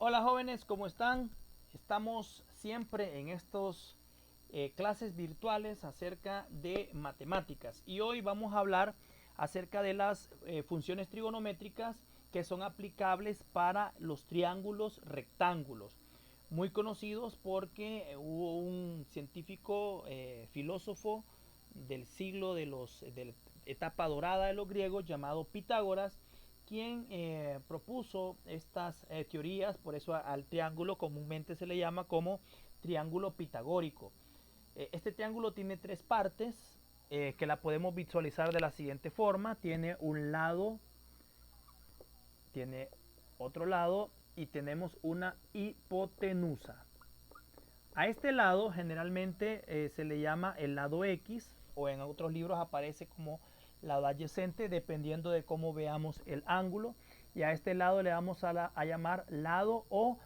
Hola jóvenes, ¿cómo están? Estamos siempre en estos clases virtuales acerca de matemáticas y hoy vamos a hablar acerca de las funciones trigonométricas que son aplicables para los triángulos rectángulos, muy conocidos porque hubo un científico filósofo del siglo de la etapa dorada de los griegos llamado Pitágoras, quien propuso estas teorías. Por eso al triángulo comúnmente se le llama como triángulo pitagórico. Este triángulo tiene tres partes que la podemos visualizar de la siguiente forma. Tiene un lado, tiene otro lado y tenemos una hipotenusa. A este lado generalmente se le llama el lado X, o en otros libros aparece como lado adyacente, dependiendo de cómo veamos el ángulo. Y a este lado le vamos a llamar lado, o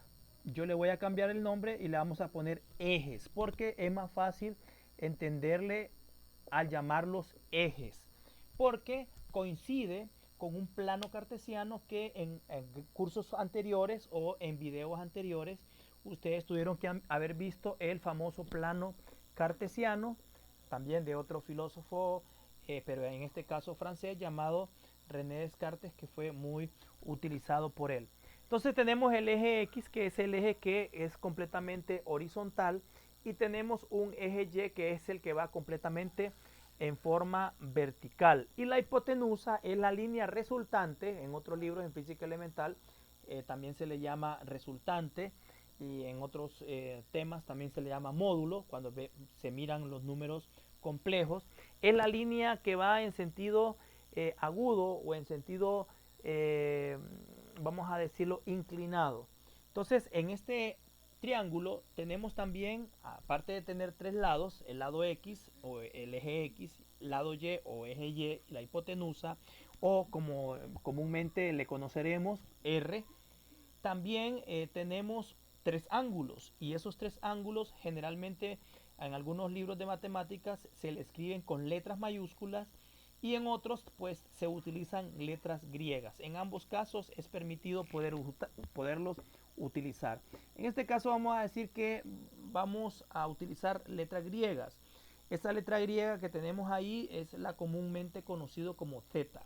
yo le voy a cambiar el nombre y le vamos a poner ejes, porque es más fácil entenderle al llamarlos ejes, porque coincide con un plano cartesiano que en cursos anteriores o en videos anteriores ustedes tuvieron que haber visto el famoso plano cartesiano, también de otro filósofo, pero en este caso francés, llamado René Descartes, que fue muy utilizado por él. Entonces tenemos el eje X, que es el eje que es completamente horizontal, y tenemos un eje Y, que es el que va completamente en forma vertical. Y la hipotenusa es la línea resultante. En otros libros en física elemental también se le llama resultante, y en otros temas también se le llama módulo, cuando se miran los números complejos. Es la línea que va en sentido agudo o en sentido, vamos a decirlo, inclinado. Entonces, en este triángulo tenemos también, aparte de tener tres lados, el lado X o el eje X, lado Y o eje Y, la hipotenusa, o como comúnmente le conoceremos, R. También tenemos tres ángulos, y esos tres ángulos generalmente en algunos libros de matemáticas se le escriben con letras mayúsculas, y en otros pues se utilizan letras griegas. En ambos casos es permitido poderlos utilizar. En este caso vamos a decir que vamos a utilizar letras griegas. Esta letra griega que tenemos ahí es la comúnmente conocido como θ.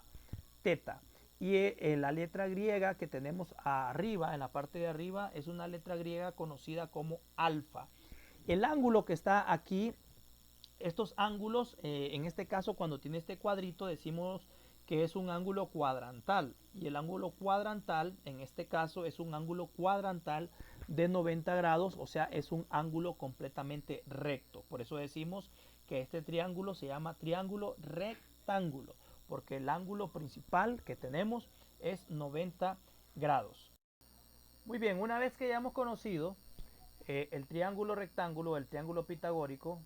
Teta. Y la letra griega que tenemos arriba, en la parte de arriba, es una letra griega conocida como alfa. El ángulo que está aquí, estos ángulos, en este caso cuando tiene este cuadrito decimos que es un ángulo cuadrantal. Y el ángulo cuadrantal, en este caso, es un ángulo cuadrantal de 90 grados, o sea, es un ángulo completamente recto. Por eso decimos que este triángulo se llama triángulo rectángulo, porque el ángulo principal que tenemos es 90 grados. Muy bien, una vez que ya hemos conocido el triángulo rectángulo, el triángulo pitagórico,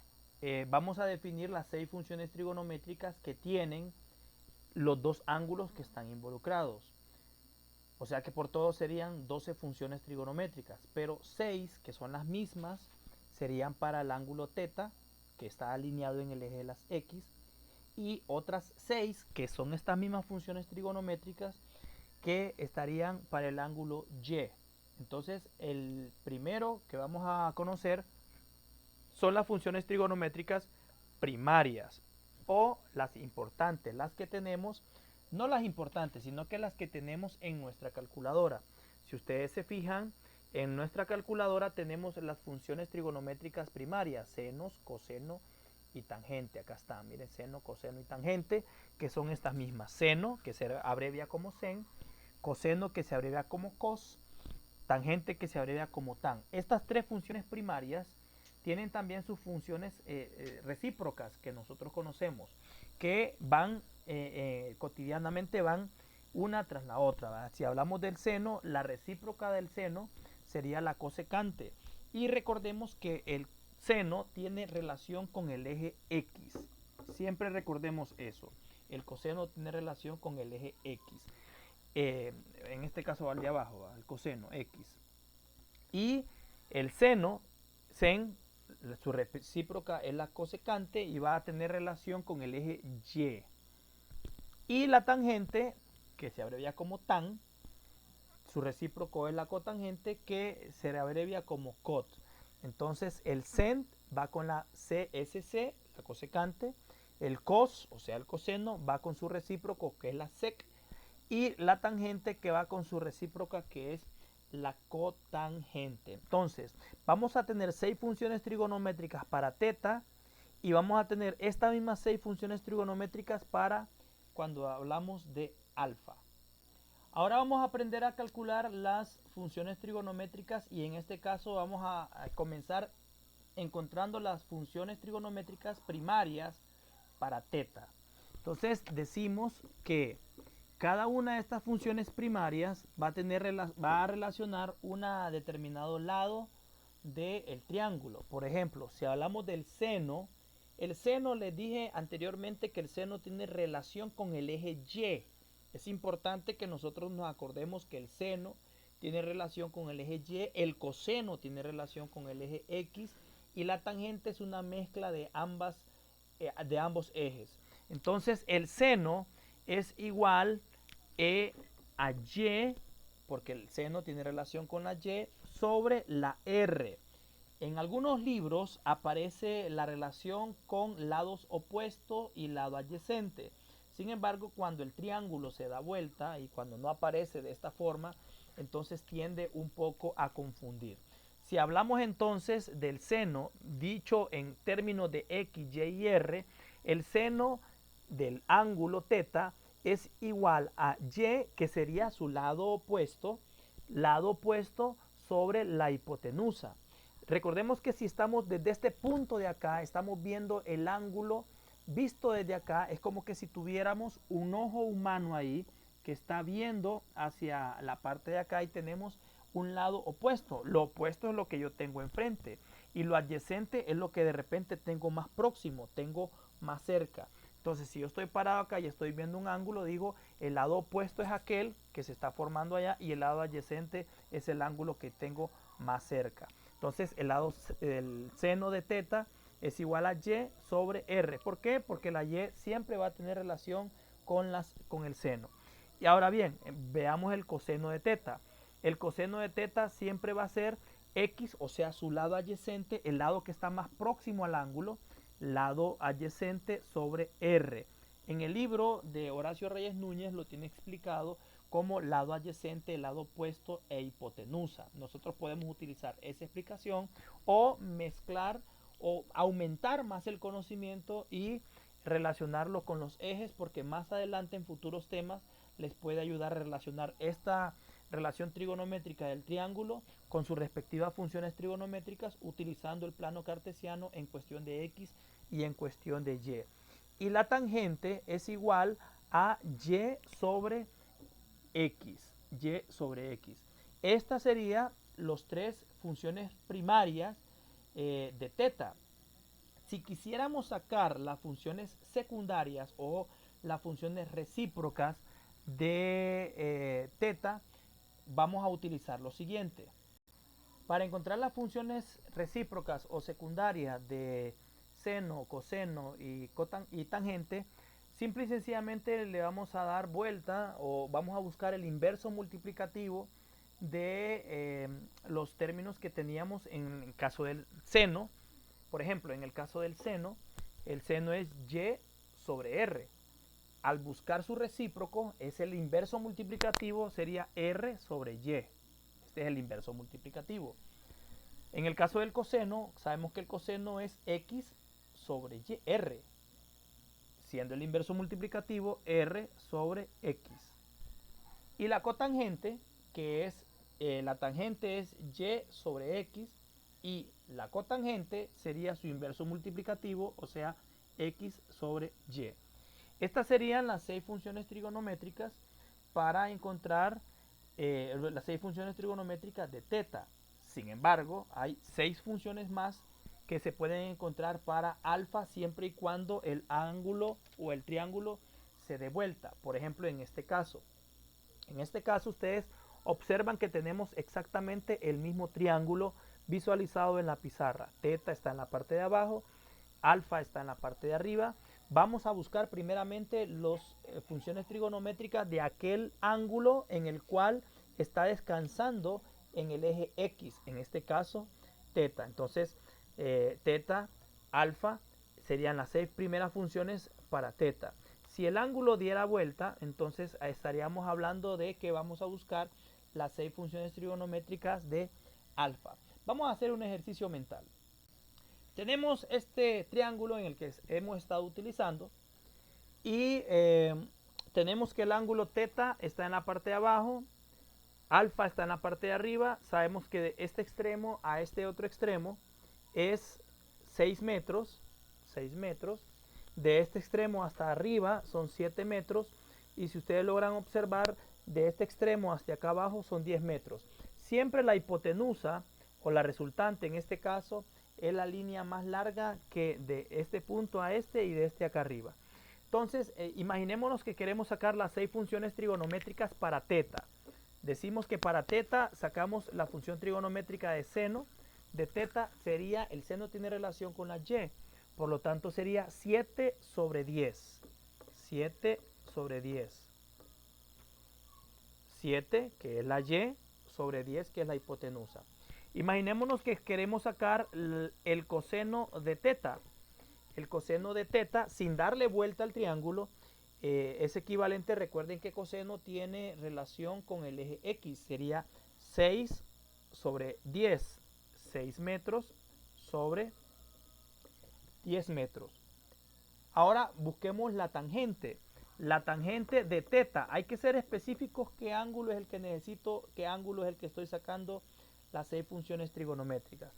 vamos a definir las 6 funciones trigonométricas que tienen los dos ángulos que están involucrados. O sea que por todo serían 12 funciones trigonométricas, pero 6, que son las mismas, serían para el ángulo θ, que está alineado en el eje de las X, y otras 6, que son estas mismas funciones trigonométricas, que estarían para el ángulo Y. Entonces, el primero que vamos a conocer son las funciones trigonométricas primarias, o las importantes, las que tenemos, no las importantes, sino que las que tenemos en nuestra calculadora. Si ustedes se fijan, en nuestra calculadora tenemos las funciones trigonométricas primarias, seno, coseno y tangente. Acá están, miren, seno, coseno y tangente, que son estas mismas. Seno, que se abrevia como sen, coseno, que se abrevia como cos, tangente, que se abrevia como tan. Estas tres funciones primarias tienen también sus funciones recíprocas que nosotros conocemos, que van cotidianamente, van una tras la otra, ¿verdad? Si hablamos del seno, la recíproca del seno sería la cosecante. Y recordemos que el seno tiene relación con el eje X. Siempre recordemos eso. El coseno tiene relación con el eje X. En este caso al de abajo, el coseno X. Y el seno, sen, su recíproca es la cosecante y va a tener relación con el eje Y. Y la tangente, que se abrevia como tan, su recíproco es la cotangente, que se abrevia como cot. Entonces el sent va con la CSC, la cosecante, el cos, o sea el coseno, va con su recíproco, que es la sec, y la tangente, que va con su recíproca, que es la cotangente. Entonces vamos a tener 6 funciones trigonométricas para teta, y vamos a tener estas mismas 6 funciones trigonométricas para cuando hablamos de alfa. Ahora vamos a aprender a calcular las funciones trigonométricas, y en este caso vamos a comenzar encontrando las funciones trigonométricas primarias para teta. Entonces decimos que cada una de estas funciones primarias va a relacionar un determinado lado del triángulo. Por ejemplo, si hablamos del seno, el seno, les dije anteriormente que el seno tiene relación con el eje Y. Es importante que nosotros nos acordemos que el seno tiene relación con el eje Y, el coseno tiene relación con el eje X, y la tangente es una mezcla de ambos ejes. Entonces el seno es igual a Y, porque el seno tiene relación con la Y, sobre la R. En algunos libros aparece la relación con lados opuestos y lado adyacente. Sin embargo, cuando el triángulo se da vuelta y cuando no aparece de esta forma, entonces tiende un poco a confundir. Si hablamos entonces del seno, dicho en términos de X, Y y R, el seno del ángulo teta es igual a Y, que sería su lado opuesto sobre la hipotenusa. Recordemos que si estamos desde este punto de acá, estamos viendo el ángulo visto desde acá, es como que si tuviéramos un ojo humano ahí que está viendo hacia la parte de acá, y tenemos un lado opuesto. Lo opuesto es lo que yo tengo enfrente, y lo adyacente es lo que de repente tengo más próximo, tengo más cerca. Entonces, si yo estoy parado acá y estoy viendo un ángulo, digo, el lado opuesto es aquel que se está formando allá, y el lado adyacente es el ángulo que tengo más cerca. Entonces el seno de teta es igual a Y sobre R. ¿Por qué? Porque la Y siempre va a tener relación con el seno. Y ahora bien, veamos el coseno de teta. El coseno de teta siempre va a ser X, o sea, su lado adyacente, el lado que está más próximo al ángulo, lado adyacente sobre R. En el libro de Horacio Reyes Núñez lo tiene explicado como lado adyacente, lado opuesto e hipotenusa. Nosotros podemos utilizar esa explicación o mezclar o aumentar más el conocimiento y relacionarlo con los ejes, porque más adelante en futuros temas les puede ayudar a relacionar esta relación trigonométrica del triángulo con sus respectivas funciones trigonométricas, utilizando el plano cartesiano en cuestión de X y en cuestión de Y. Y la tangente es igual a Y sobre X. Y sobre X. Estas serían las 3 funciones primarias de teta. Si quisiéramos sacar las funciones secundarias o las funciones recíprocas de teta, vamos a utilizar lo siguiente. Para encontrar las funciones recíprocas o secundarias de seno, coseno y tangente, simple y sencillamente le vamos a dar vuelta o vamos a buscar el inverso multiplicativo de los términos que teníamos en el caso del seno. Por ejemplo, en el caso del seno, el seno es Y sobre R. Al buscar su recíproco, es el inverso multiplicativo, sería R sobre Y. Este es el inverso multiplicativo. En el caso del coseno, sabemos que el coseno es X sobre Y, R, siendo el inverso multiplicativo R sobre X. Y la cotangente, que es la tangente es Y sobre X, y la cotangente sería su inverso multiplicativo, o sea, X sobre Y. Estas serían las 6 funciones trigonométricas para encontrar las 6 funciones trigonométricas de teta. Sin embargo, hay 6 funciones más que se pueden encontrar para alfa, siempre y cuando el ángulo o el triángulo se dé vuelta. Por ejemplo, en este caso ustedes observan que tenemos exactamente el mismo triángulo visualizado en la pizarra. Teta está en la parte de abajo, alfa está en la parte de arriba. Vamos a buscar primeramente las funciones trigonométricas de aquel ángulo en el cual está descansando en el eje X, en este caso teta. Entonces, teta, alfa, serían las 6 primeras funciones para teta. Si el ángulo diera vuelta, entonces estaríamos hablando de que vamos a buscar las 6 funciones trigonométricas de alfa. Vamos a hacer un ejercicio mental. Tenemos este triángulo en el que hemos estado utilizando y tenemos que el ángulo teta está en la parte de abajo, alfa está en la parte de arriba. Sabemos que de este extremo a este otro extremo es 6 metros, 6 metros. De este extremo hasta arriba son 7 metros. Y si ustedes logran observar, de este extremo hasta acá abajo son 10 metros. Siempre la hipotenusa o la resultante en este caso es la línea más larga que de este punto a este y de este acá arriba. Entonces, imaginémonos que queremos sacar las 6 funciones trigonométricas para teta. Decimos que para teta sacamos la función trigonométrica de seno. De teta sería, el seno tiene relación con la y, por lo tanto sería 7 sobre 10. 7 sobre 10. 7, que es la y, sobre 10, que es la hipotenusa. Imaginémonos que queremos sacar el coseno de teta. El coseno de teta, sin darle vuelta al triángulo, es equivalente. Recuerden que coseno tiene relación con el eje X. Sería 6 sobre 10. 6 metros sobre 10 metros. Ahora busquemos la tangente. La tangente de teta. Hay que ser específicos qué ángulo es el que necesito, qué ángulo es el que estoy sacando las 6 funciones trigonométricas.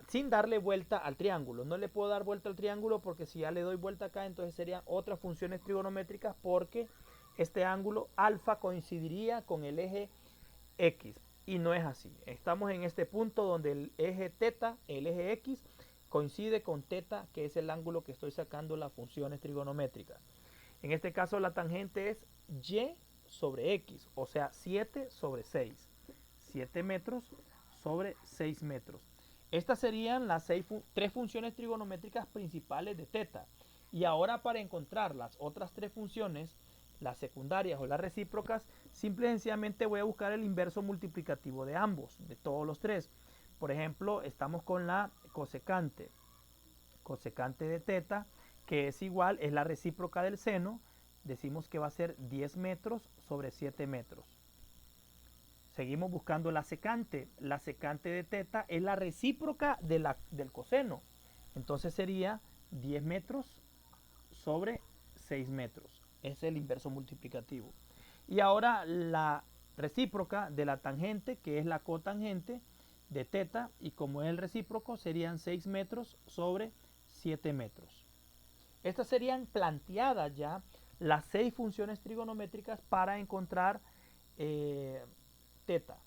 Sin darle vuelta al triángulo. No le puedo dar vuelta al triángulo porque si ya le doy vuelta acá, entonces serían otras funciones trigonométricas, porque este ángulo alfa coincidiría con el eje X. Y no es así. Estamos en este punto donde el eje teta, el eje X, coincide con teta, que es el ángulo que estoy sacando las funciones trigonométricas. En este caso la tangente es y sobre x, o sea 7 sobre 6. 7 metros sobre 6 metros. Estas serían las 3 funciones trigonométricas principales de teta. Y ahora, para encontrar las otras 3 funciones, las secundarias o las recíprocas, simple y sencillamente voy a buscar el inverso multiplicativo de ambos, de todos los 3. Por ejemplo, estamos con la cosecante. Cosecante de teta, que es igual, es la recíproca del seno. Decimos que va a ser 10 metros sobre 7 metros. Seguimos buscando la secante. La secante de teta es la recíproca de del coseno. Entonces sería 10 metros sobre 6 metros. Es el inverso multiplicativo. Y ahora la recíproca de la tangente, que es la cotangente de teta, y como es el recíproco, serían 6 metros sobre 7 metros. Estas serían planteadas ya las 6 funciones trigonométricas para encontrar teta.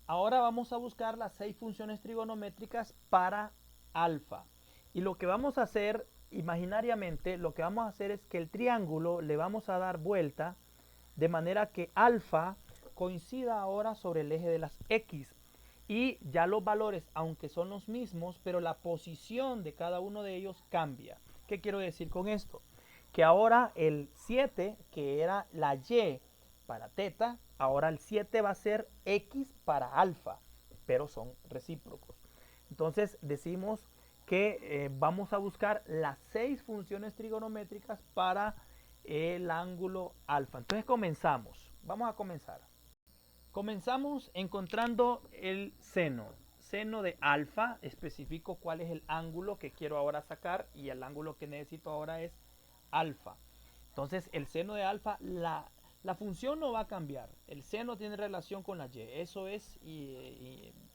Ahora vamos a buscar las 6 funciones trigonométricas para alfa. Y lo que vamos a hacer, imaginariamente, lo que vamos a hacer es que el triángulo le vamos a dar vuelta de manera que alfa coincida ahora sobre el eje de las X. Y ya los valores, aunque son los mismos, pero la posición de cada uno de ellos cambia. ¿Qué quiero decir con esto? Que ahora el 7, que era la Y para teta, ahora el 7 va a ser X para alfa, pero son recíprocos. Entonces decimos que vamos a buscar las 6 funciones trigonométricas para el ángulo alfa. Entonces comenzamos. Vamos a comenzar. Comenzamos encontrando el seno. Seno de alfa, especifico cuál es el ángulo que quiero ahora sacar, y el ángulo que necesito ahora es alfa. Entonces el seno de alfa, la función no va a cambiar. El seno tiene relación con la y. Eso es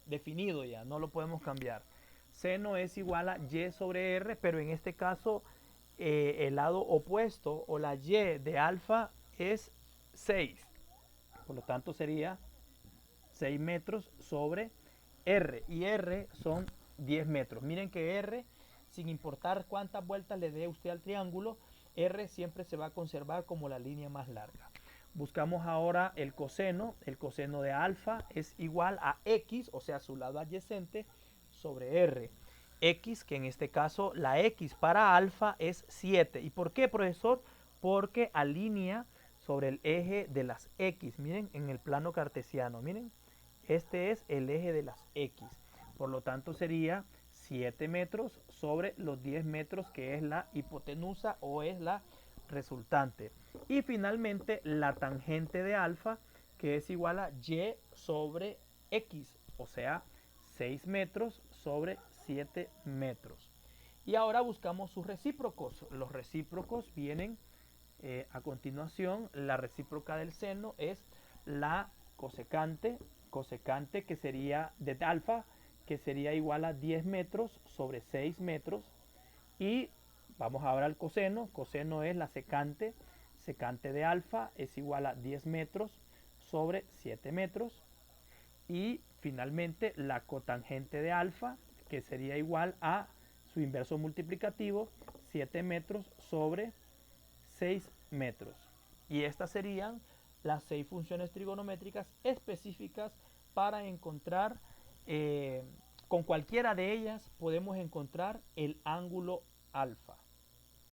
definido ya, no lo podemos cambiar. Seno es igual a y sobre r, pero en este caso el lado opuesto o la y de alfa es 6. Por lo tanto sería 6 metros sobre R, y R son 10 metros. Miren que R, sin importar cuántas vueltas le dé usted al triángulo, R siempre se va a conservar como la línea más larga. Buscamos ahora el coseno. El coseno de alfa es igual a X, o sea, su lado adyacente, sobre R. X, que en este caso la X para alfa es 7. ¿Y por qué, profesor? Porque alinea sobre el eje de las X. Miren, en el plano cartesiano, miren, este es el eje de las X. Por lo tanto sería 7 metros sobre los 10 metros, que es la hipotenusa o es la resultante. Y finalmente la tangente de alfa, que es igual a y sobre x, o sea, 6 metros sobre 7 metros. Y ahora buscamos sus recíprocos. Los recíprocos vienen a continuación. La recíproca del seno es la cosecante, cosecante que sería de alfa, que sería igual a 10 metros sobre 6 metros. Y vamos ahora al coseno. Coseno es la secante. Secante de alfa es igual a 10 metros sobre 7 metros. Y finalmente la cotangente de alfa, que sería igual a su inverso multiplicativo, 7 metros sobre 6 metros. Y estas serían las 6 funciones trigonométricas específicas para encontrar, con cualquiera de ellas podemos encontrar el ángulo alfa.